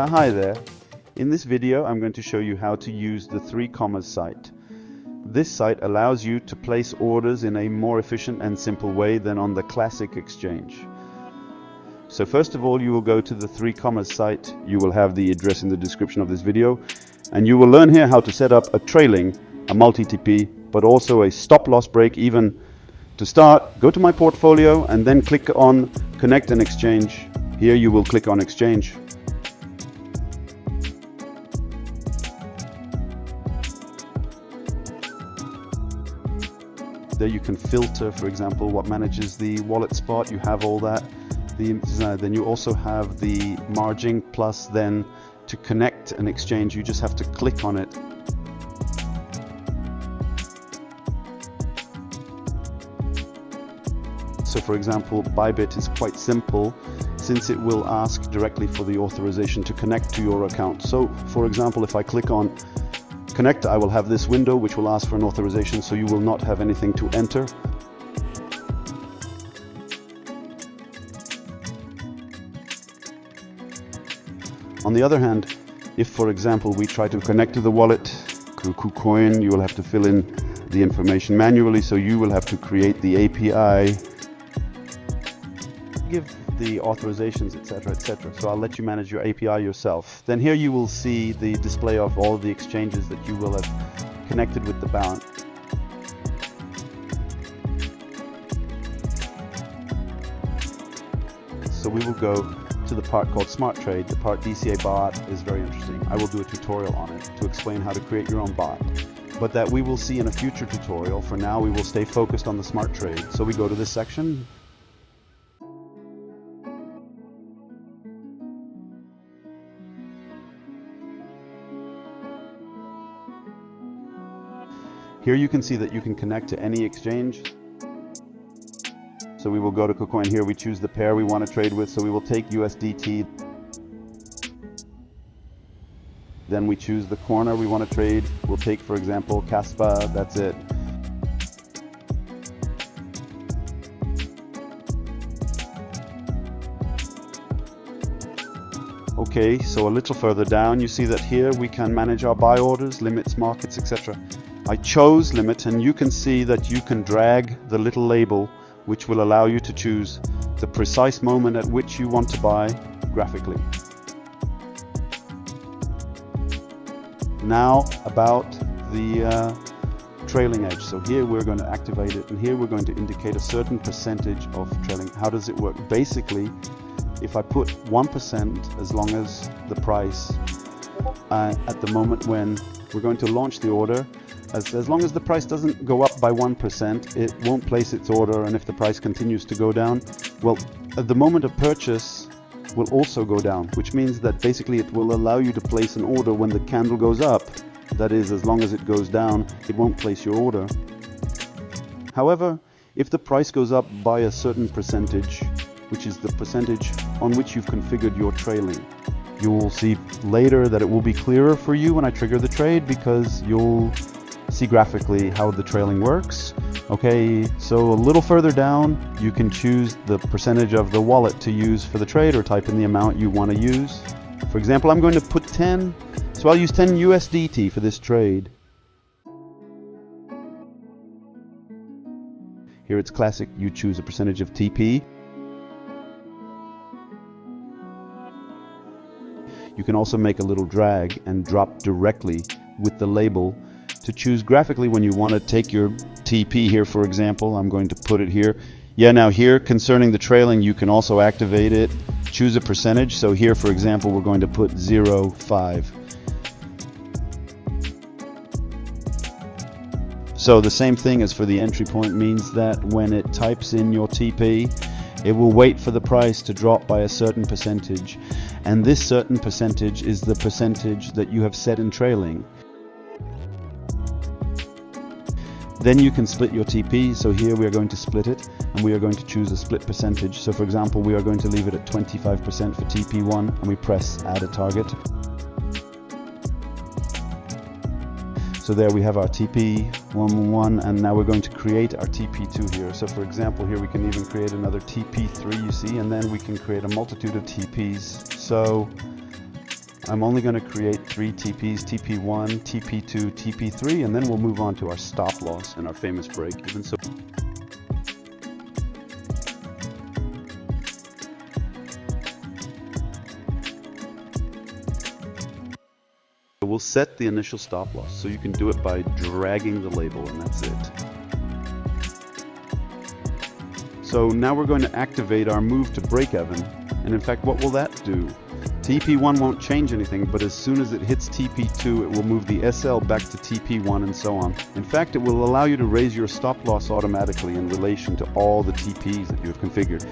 Hi there. In this video I'm going to show you how to use the 3COMMAS site. This site allows you to place orders in a more efficient and simple way than on the classic exchange. So first of all, you will go to the 3COMMAS site. You will have the address in the description of this video, and you will learn here how to set up a trailing, a multi-TP, but also a stop-loss break even. To start, go to my portfolio and then click on Connect and Exchange. Here you will click on Exchange. There you can filter, for example, what manages the wallet spot. You have all that. Then you also have the margin, plus then to connect an exchange you just have to click on it. So for example, Bybit is quite simple since it will ask directly for the authorization to connect to your account. So for example, if I click on Connect, I will have this window which will ask for an authorization, so you will not have anything to enter. On the other hand, if for example we try to connect to the wallet, KuCoin, you will have to fill in the information manually, so you will have to create the API, give the authorizations, etc., etc. So I'll let you manage your API yourself. Then here you will see the display of all the exchanges that you will have connected with the balance. So we will go to the part called SmartTrade. The part DCA bot is very interesting. I will do a tutorial on it to explain how to create your own bot, but that we will see in a future tutorial. For now we will stay focused on the SmartTrade. So we go to this section. Here you can see that you can connect to any exchange. So we will go to KuCoin. Here we choose the pair we want to trade with, so we will take USDT. Then we choose the corner we want to trade. We'll take, for example, Kaspa. That's it. Okay, so a little further down you see that here we can manage our buy orders, limits, markets, etc. I chose limit, and you can see that you can drag the little label which will allow you to choose the precise moment at which you want to buy graphically. Now about the trailing edge. So here we're going to activate it, and here we're going to indicate a certain percentage of trailing. How does it work? Basically, if I put 1%, as long as the price at the moment when we're going to launch the order, as long as the price doesn't go up by 1%, it won't place its order, and if the price continues to go down, well, at the moment of purchase will also go down, which means that basically it will allow you to place an order when the candle goes up. That is, as long as it goes down, it won't place your order. However, if the price goes up by a certain percentage, which is the percentage on which you've configured your trailing, you will see later that it will be clearer for you when I trigger the trade, because you'll see graphically how the trailing works. Okay, so a little further down you can choose the percentage of the wallet to use for the trade, or type in the amount you want to use. For example, I'm going to put 10, so I'll use 10 USDT for this trade. Here it's classic, you choose a percentage of TP. You can also make a little drag and drop directly with the label to choose graphically when you want to take your TP. Here for example, I'm going to put it here. Yeah, now here concerning the trailing, you can also activate it, choose a percentage. So here for example, we're going to put 0.5. So the same thing as for the entry point means that when it types in your TP, it will wait for the price to drop by a certain percentage, and this certain percentage is the percentage that you have set in trailing. Then you can split your TP. So here we are going to split it, and we are going to choose a split percentage. So for example, we are going to leave it at 25% for TP1, and we press add a target. So there we have our TP11, and now we're going to create our TP2 here. So for example, here we can even create another TP3, you see, and then we can create a multitude of TPs. So I'm only going to create 3 TPs, TP1, TP2, TP3, and then we'll move on to our stop loss and our famous break even. So we'll set the initial stop loss, so you can do it by dragging the label, and that's it. So now we're going to activate our move to break-even, and in fact, what will that do? TP1 won't change anything, but as soon as it hits TP2, it will move the SL back to TP1 and so on. In fact, it will allow you to raise your stop loss automatically in relation to all the TPs that you have configured.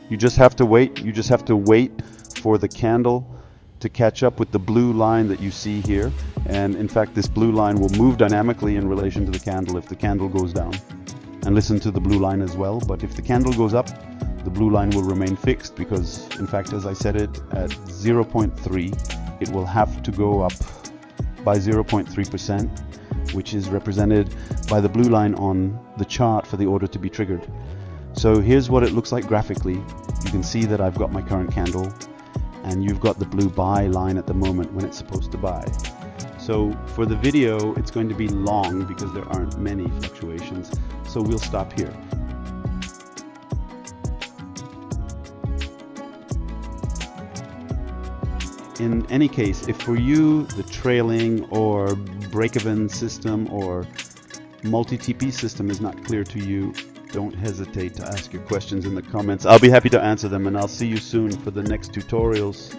You just have to wait. You just have to wait for the candle to catch up with the blue line that you see here. And in fact, this blue line will move dynamically in relation to the candle if the candle goes down. And listen to the blue line as well. But if the candle goes up, the blue line will remain fixed because, in fact, as I said it, at 0.3, it will have to go up by 0.3%, which is represented by the blue line on the chart for the order to be triggered. So here's what it looks like graphically. You can see that I've got my current candle and you've got the blue buy line at the moment when it's supposed to buy. So for the video, it's going to be long because there aren't many fluctuations. So we'll stop here. In any case, if for you the trailing or break-even system or multi-TP system is not clear to you, don't hesitate to ask your questions in the comments. I'll be happy to answer them, and I'll see you soon for the next tutorials.